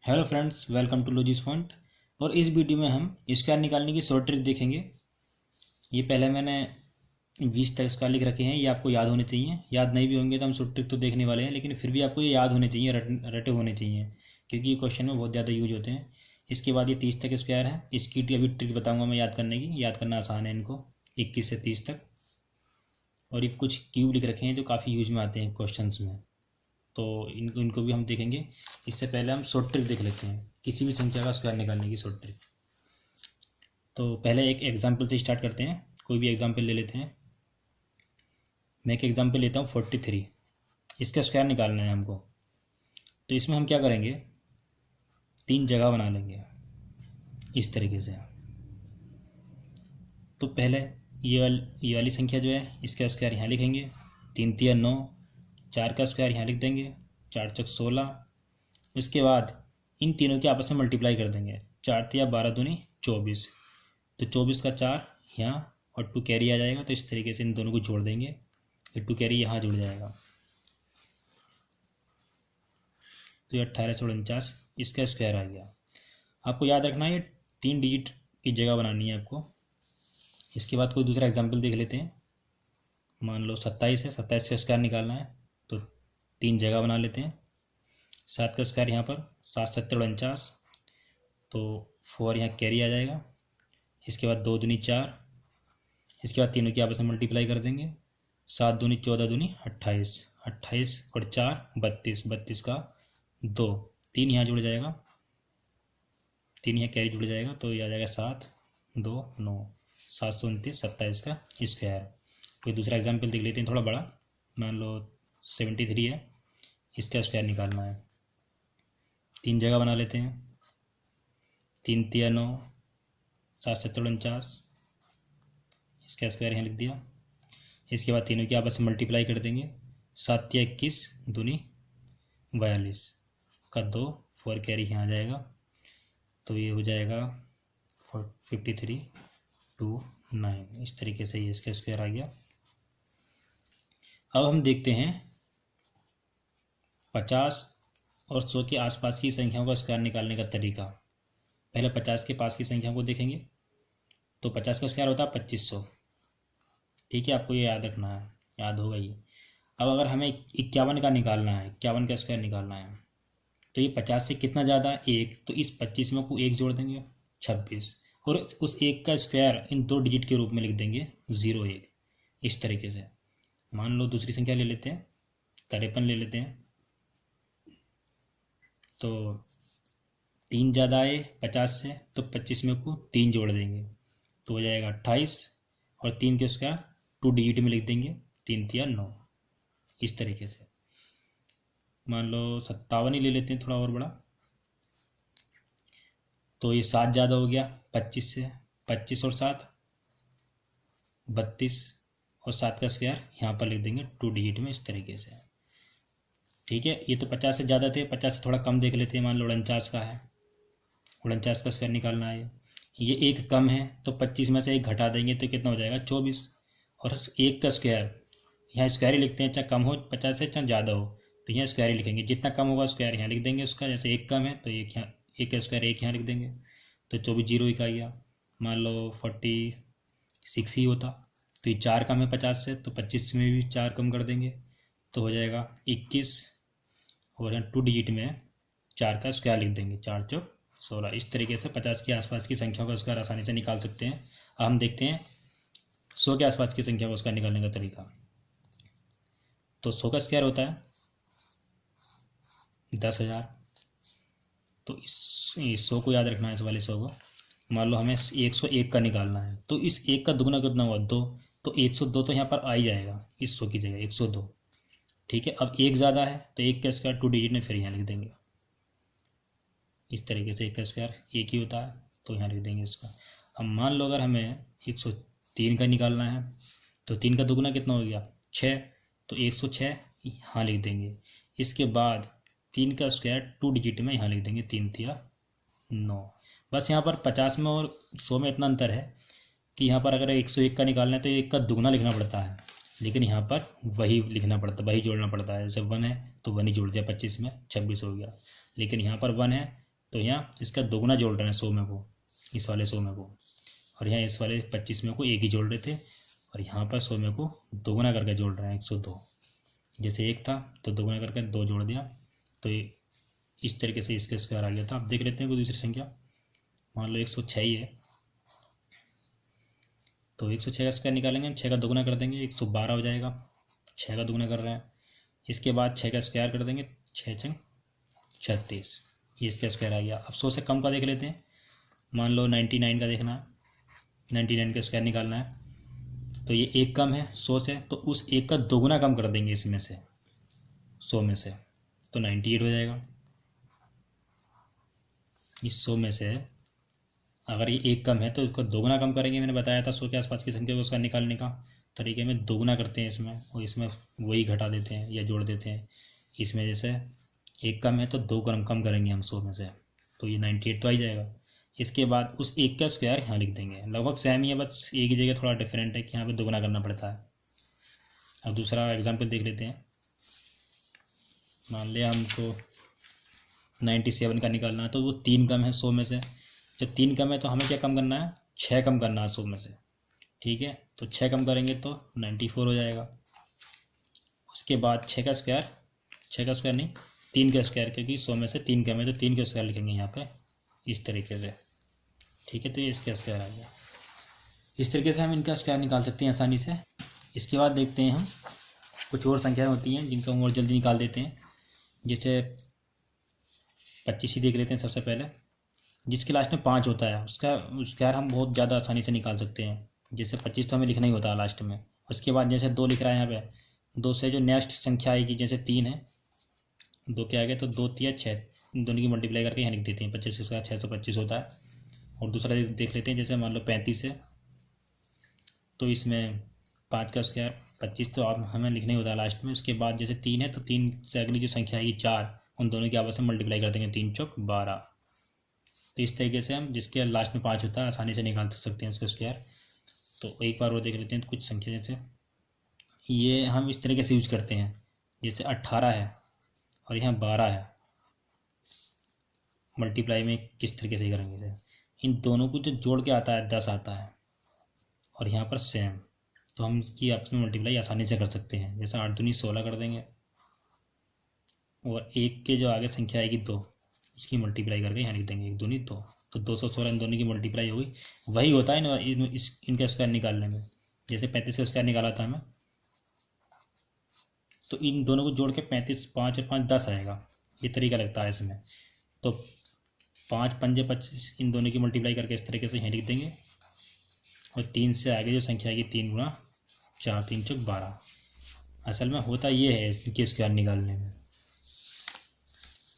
Hello friends, welcome to लॉजिस फंड। और इस वीडियो में हम स्क्वायर निकालने की शॉर्ट ट्रिक देखेंगे। ये पहले मैंने 20 तक स्क्वायर लिख रखे हैं, ये आपको याद होने चाहिए। याद नहीं भी होंगे तो हम शॉर्ट ट्रिक तो देखने वाले हैं, लेकिन फिर भी आपको ये याद होने चाहिए, रटे होने चाहिए, क्योंकि ये क्वेश्चन में बहुत ज़्यादा यूज होते हैं। इसके बाद ये 30 तक स्क्वायर है, इसकी अभी ट्रिक बताऊँगा मैं याद करने की। याद करना आसान है इनको, 21 से 30 तक। और ये कुछ क्यूब लिख रखे हैं जो काफ़ी यूज में आते हैं क्वेश्चन में, तो इनको भी हम देखेंगे। इससे पहले हम शॉर्ट ट्रिक देख लेते हैं, किसी भी संख्या का स्क्वायर निकालने की शॉर्ट ट्रिक। तो पहले एक एग्जांपल से स्टार्ट करते हैं, कोई भी एग्जांपल ले लेते हैं। मैं एक एग्जांपल लेता हूँ 43, इसका स्क्वायर निकालना है हमको। तो इसमें हम क्या करेंगे, 3 जगह बना लेंगे इस तरीके से। तो पहले ये वाली संख्या जो है, इसका स्क्वायर यहाँ लिखेंगे, 3 तिया 9, 4 का स्क्वायर यहाँ लिख देंगे, 4 चक 16। इसके बाद इन तीनों के आपस में मल्टीप्लाई कर देंगे, 4 तिया 12 दूनी 24। तो 24 का 4 यहाँ और 2 कैरी आ जाएगा। तो इस तरीके से इन दोनों को जोड़ देंगे, फिर 2 कैरी यहाँ जुड़ जाएगा। तो ये 1849 इसका स्क्वायर आ गया। आपको याद रखना है ये 3 डिजिट की जगह बनानी है आपको। इसके बाद कोई दूसरा एग्जाम्पल देख लेते हैं। मान लो 27 है, 27 का स्क्वायर निकालना है, तो 3 जगह बना लेते हैं। 7 का स्क्वायर यहाँ पर, 7 7 49, तो 4 यहाँ कैरी आ जाएगा। इसके बाद 2 दूनी 4, इसके बाद तीनों की आपस में मल्टीप्लाई कर देंगे, 7 दूनी 14 दूनी 28, 28 और 4 32, 32 का 2, 3 यहाँ जुड़ जाएगा, 3 यहाँ कैरी जुड़ जाएगा, तो ये आ जाएगा 7 2 9, 729 27 का स्क्वायर। कोई दूसरा एग्जाम्पल देख लेते हैं थोड़ा बड़ा। मान लो 73 है, इसका स्क्वायर निकालना है। 3 जगह बना लेते हैं, 3 तिया 9, 7 7 49, इसका स्क्वायर यहाँ लिख दिया। इसके बाद तीनों की आपस में मल्टीप्लाई कर देंगे, 7 तिया 21 दूनी 42 का 2, 4 कैरी यहाँ आ जाएगा। तो ये हो जाएगा 53 2 9। इस तरीके से ये इसका स्क्वायर आ गया। अब हम देखते हैं 50 और 100 के आसपास की संख्याओं का स्क्वायर निकालने का तरीका। पहले 50 के पास की संख्याओं को देखेंगे। तो 50 का स्क्वायर होता है 2500। ठीक है, आपको ये याद रखना है, याद होगा ये। अब अगर हमें 51 का निकालना है, 51 का स्क्वायर निकालना है, तो ये 50 से कितना ज़्यादा है, 1, तो इस 25 में को 1 जोड़ देंगे, 26, और उस 1 का स्क्वायर इन 2 डिजिट के रूप में लिख देंगे, 0 1। इस तरीके से मान लो दूसरी संख्या ले लेते हैं, 53 ले लेते हैं। तो 3 ज़्यादा है 50 से, तो 25 में को 3 जोड़ देंगे, तो हो जाएगा 28, और 3 के स्क्वायर 2 डिजिट में लिख देंगे, 3 तिया 9। इस तरीके से मान लो 57 ही ले लेते हैं, थोड़ा और बड़ा। तो ये 7 ज़्यादा हो गया 25 से, 25 और 7 32, और 7 का स्क्वायर यहाँ पर लिख देंगे 2 डिजिट में, इस तरीके से। ठीक है, ये तो 50 से ज़्यादा थे, 50 से थोड़ा कम देख लेते हैं। मान लो 49 का है, 49 का स्क्वायर निकालना है। ये 1 कम है, तो 25 में से 1 घटा देंगे तो कितना हो जाएगा, 24। और 1 का स्क्वायर यहाँ स्क्वायर ही लिखते हैं, चाहे कम हो 50 से चाहे ज़्यादा हो, तो यहाँ स्क्वायर ही लिखेंगे। जितना कम होगा स्क्वायर यहाँ लिख देंगे उसका। जैसे 1 कम है तो 1 यहाँ, 1 का स्क्वायर 1 यहाँ लिख देंगे, तो 24 0 1 आ गया। मान लो 46 ही होता, तो ये 4 कम है 50 से, तो 25 में भी 4 कम कर देंगे, तो हो जाएगा 21, और यहाँ 2 डिजिट में 4 का स्क्वायर लिख देंगे, 4 चौक 16। इस तरीके से 50 के आसपास की संख्याओं का स्क्वायर आसानी से निकाल सकते हैं। अब हम देखते हैं 100 के आसपास की संख्या का स्क्वायर निकालने का तरीका। तो 100 का स्क्वायर होता है 10,000। तो इस 100 को याद रखना है, इस वाले 100 को। मान लो हमें 101 का निकालना है, तो इस 1 का दुगना कितना हुआ, 2, तो 102 तो यहाँ पर आ ही जाएगा इस 100 की जगह, 102। ठीक है, अब 1 ज़्यादा है तो 1 का स्क्वायर 2 डिजिट में फिर यहाँ लिख देंगे। इस तरीके से 1 का स्क्वायर 1 ही होता है, तो यहाँ लिख देंगे इसका। अब मान लो अगर हमें 103 का निकालना है, तो 3 का दुगना कितना हो गया, 6, तो 106 यहाँ लिख देंगे। इसके बाद 3 का स्क्वायर 2 डिजिट में यहाँ लिख देंगे, 3 तिया 9। बस यहाँ पर 50 में और 100 में इतना अंतर है कि यहाँ पर अगर 101 का निकालना है तो 1 का दुगना लिखना पड़ता है, लेकिन यहाँ पर वही लिखना पड़ता है, वही जोड़ना पड़ता है। जैसे 1 है तो 1 ही जोड़ दिया 25 में, 26 हो गया। लेकिन यहाँ पर 1 है तो यहाँ इसका दोगुना जोड़ रहे हैं 100 में को, इस वाले 100 में को, और यहाँ इस वाले 25 में को एक ही जोड़ रहे थे, और यहाँ पर 100 में को दोगुना करके जोड़ रहे हैं 102। जैसे एक था तो दोगुना करके 2 जोड़ दिया, तो इस तरीके से इसका स्क्वायर आ गया था। अब देख लेते हैं कोई दूसरी संख्या, मान लो 106 ही है, तो 106 का स्क्वायर निकालेंगे हम, 6 का दोगुना कर देंगे 112 हो जाएगा, 6 का दोगुना कर रहे हैं। इसके बाद 6 का स्क्वायर कर देंगे, 6 छंग 36, ये इसका स्क्वायर आ गया। अब 100 से कम का देख लेते हैं, मान लो 99 का देखना है, 99 का स्क्वायर निकालना है, तो ये एक कम है 100 से, तो उस एक का दोगुना कम कर देंगे इसमें से 100 में से, तो 98 हो जाएगा। इस 100 में से अगर ये एक कम है तो इसको दोगुना कम करेंगे, मैंने बताया था 100 के आसपास की संख्या को उसका निकालने का तरीके में दोगुना करते हैं इसमें, और इसमें वही घटा देते हैं या जोड़ देते हैं। इसमें जैसे एक कम है तो 2 कम करेंगे हम 100 में से, तो ये 98 तो आ ही जाएगा। इसके बाद उस एक का स्क्वायर यहाँ लिख देंगे, लगभग सेम ही है, बस एक ही जगह थोड़ा डिफरेंट है कि यहाँ पे दोगुना करना पड़ता है। अब दूसरा एग्जाम्पल देख लेते हैं, मान लिया हमको 97 का निकालना है, तो वो 3 कम है 100 में से। जब 3 कम है तो हमें क्या कम करना है, 6 कम करना है 100 में से, ठीक है। तो 6 कम करेंगे तो 94 हो जाएगा। उसके बाद 6 का स्क्वायर नहीं 3 का स्क्वायर, क्योंकि 100 में से 3 कम है तो 3 का स्क्वायर लिखेंगे यहाँ पे इस तरीके से, ठीक है। तो ये इसका स्क्वायर आ गया। इस तरीके से हम इनका स्क्वायर निकाल सकते हैं आसानी से। इसके बाद देखते हैं हम कुछ और संख्याएँ होती हैं जिनका हम और जल्दी निकाल देते हैं। जैसे 25 ही देख लेते हैं सबसे पहले, जिसके लास्ट में 5 होता है उसका स्क्वायर हम बहुत ज़्यादा आसानी से निकाल सकते हैं। जैसे 25 तो हमें लिखना ही होता है लास्ट में। उसके बाद जैसे 2 लिख रहा है यहाँ पे, 2 से जो नेक्स्ट संख्या आएगी, जैसे 3 है, 2 के आगे तो 2 3 6, दोनों की मल्टीप्लाई करके यहाँ लिख देते हैं, 25 उसका 625 होता है। और दूसरा देख लेते हैं, जैसे मान लो 35 है, तो इसमें 5 का स्क्वायर 25 तो आप हमें लिखना ही होता है लास्ट में। उसके बाद जैसे 3 है तो 3 से अगली जो संख्या आएगी 4, उन दोनों की आपस में मल्टीप्लाई कर देंगे, 3 चौक 12। तो इस तरीके से हम जिसके लास्ट में 5 होता है आसानी से निकाल सकते हैं इसका स्क्वायर। तो एक बार वो देख लेते हैं, तो कुछ संख्या जैसे ये हम इस तरीके से यूज करते हैं, जैसे 18 है और यहाँ 12 है, मल्टीप्लाई में किस तरीके से करेंगे, जैसे इन दोनों को जो जोड़ के आता है 10 आता है, और यहाँ पर सेम, तो हम इसकी आपस में मल्टीप्लाई आसानी से कर सकते हैं। जैसे 8 दूनी 16 कर देंगे, और एक के जो आगे संख्या आएगी 2, उसकी मल्टीप्लाई करके यहाँ लिख देंगे, 1 दूनी 2, तो 216 इन दोनों की मल्टीप्लाई होगी। वही होता है इनका स्क्वायर निकालने में। जैसे 35 का स्क्वायर निकाला था हमें, तो इन दोनों को जोड़ के 35, 5 और 5 10 आएगा, ये तरीका लगता है इसमें। तो 5 पंजे 25, इन दोनों की मल्टीप्लाई करके इस तरीके से यहाँ लिख देंगे, और 3 से आगे जो संख्या आएगी 3 गुणा 4, 3 चौक 12। असल में होता ये है इनके स्क्वायर निकालने में,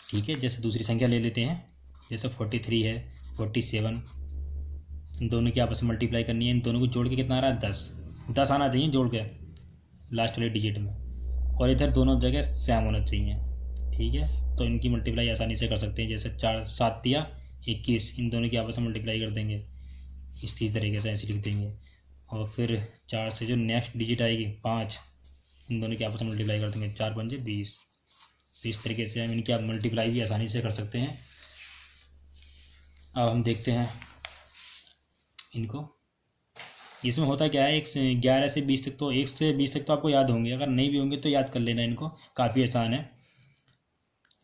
ठीक है। जैसे दूसरी संख्या ले लेते हैं, जैसे 43 है, 47, इन दोनों की आपस में मल्टीप्लाई करनी है। इन दोनों को जोड़ के कितना आ रहा है 10 आना चाहिए जोड़ के लास्ट वाले डिजिट में, और इधर दोनों जगह सेम होना चाहिए, ठीक है। तो इनकी मल्टीप्लाई आसानी से कर सकते हैं। जैसे 4 7 दिया 21, इन दोनों की आपस में मल्टीप्लाई कर देंगे इसी तरीके से, ऐसे लिख देंगे। और फिर 4 से जो नेक्स्ट डिजिट आएगी 5, इन दोनों की आपस में मल्टीप्लाई कर देंगे, 4 पंजे 20। तो इस तरीके से हम इनकी आप मल्टीप्लाई भी आसानी से कर सकते हैं। अब हम देखते हैं इनको। इसमें होता क्या है, 11 से 20 तक, तो 1 से 20 तक तो आपको याद होंगे, अगर नहीं भी होंगे तो याद कर लेना इनको, काफ़ी आसान है,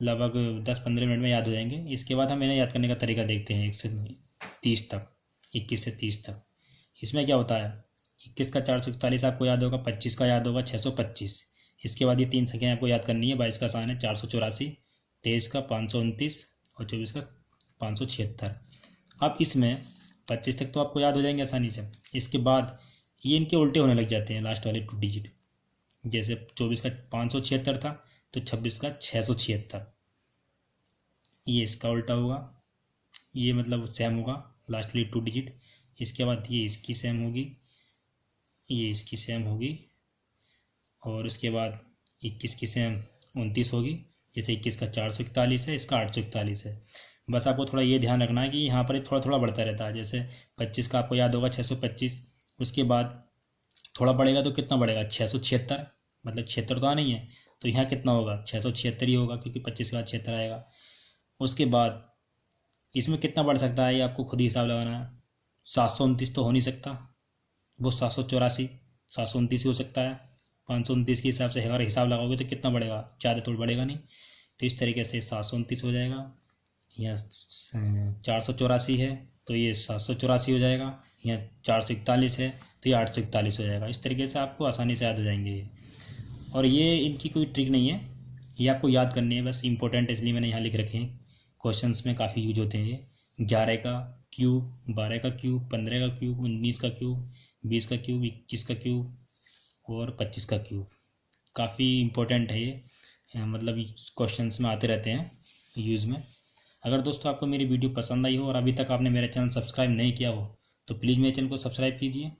लगभग 10-15 मिनट में याद हो जाएंगे। इसके बाद हम इन्हें याद करने का तरीका देखते हैं 1 से 30 तक, 21 से 30 तक। इसमें क्या होता है, 21 का 441 आपको याद होगा, 25 का याद होगा 625। इसके बाद ये 3 संख्याएँ आपको याद करनी है। 22 का आसान है 484, 23 का 529 और 24 का 576। अब इसमें 25 तक तो आपको याद हो जाएंगे आसानी से। इसके बाद ये इनके उल्टे होने लग जाते हैं लास्ट वाले 2 डिजिट। जैसे 24 का 576 था तो 26 का 676, ये इसका उल्टा होगा, ये मतलब सेम होगा लास्ट वाली 2 डिजिट। इसके बाद ये इसकी सेम होगी, ये इसकी सेम होगी, और उसके बाद 21 की सेम 29 होगी। जैसे 21 का 441 है, इसका 841 है। बस आपको थोड़ा ये ध्यान रखना है कि यहाँ पर थोड़ा थोड़ा बढ़ता रहता है। जैसे 25 का आपको याद होगा 625, उसके बाद थोड़ा बढ़ेगा तो कितना बढ़ेगा 676, मतलब 76 तो आना ही है, तो यहाँ कितना होगा 676 ही होगा, क्योंकि 25 के बाद 76 आएगा। उसके बाद इसमें कितना बढ़ सकता है ये आपको खुद ही हिसाब लगाना है। 729 तो हो नहीं सकता, वो 784 729 ही हो सकता है। 529 के हिसाब से अगर हिसाब लगाओगे तो कितना बढ़ेगा, ज़्यादा थोड़ा बढ़ेगा नहीं। तो इस तरीके से 729 हो जाएगा। यहाँ 484 है तो ये 784 हो जाएगा। यहाँ 441 है तो ये 841 हो जाएगा। इस तरीके से आपको आसानी से याद हो जाएंगे ये। और ये इनकी कोई ट्रिक नहीं है, ये आपको याद करनी है बस, इंपॉर्टेंट इसलिए मैंने यहाँ लिख रखे हैं। क्वेश्चंस में काफ़ी यूज होते हैं ये। 11 का क्यूब, 12 का क्यूब, 15 का क्यूब, 19 का क्यूब, 20 का क्यूब, 21 का क्यूब और 25 का क्यूब। काफ़ी इम्पोर्टेंट है ये, मतलब क्वेश्चंस में आते रहते हैं यूज़ में। अगर दोस्तों आपको मेरी वीडियो पसंद आई हो और अभी तक आपने मेरा चैनल सब्सक्राइब नहीं किया हो तो प्लीज़ मेरे चैनल को सब्सक्राइब कीजिए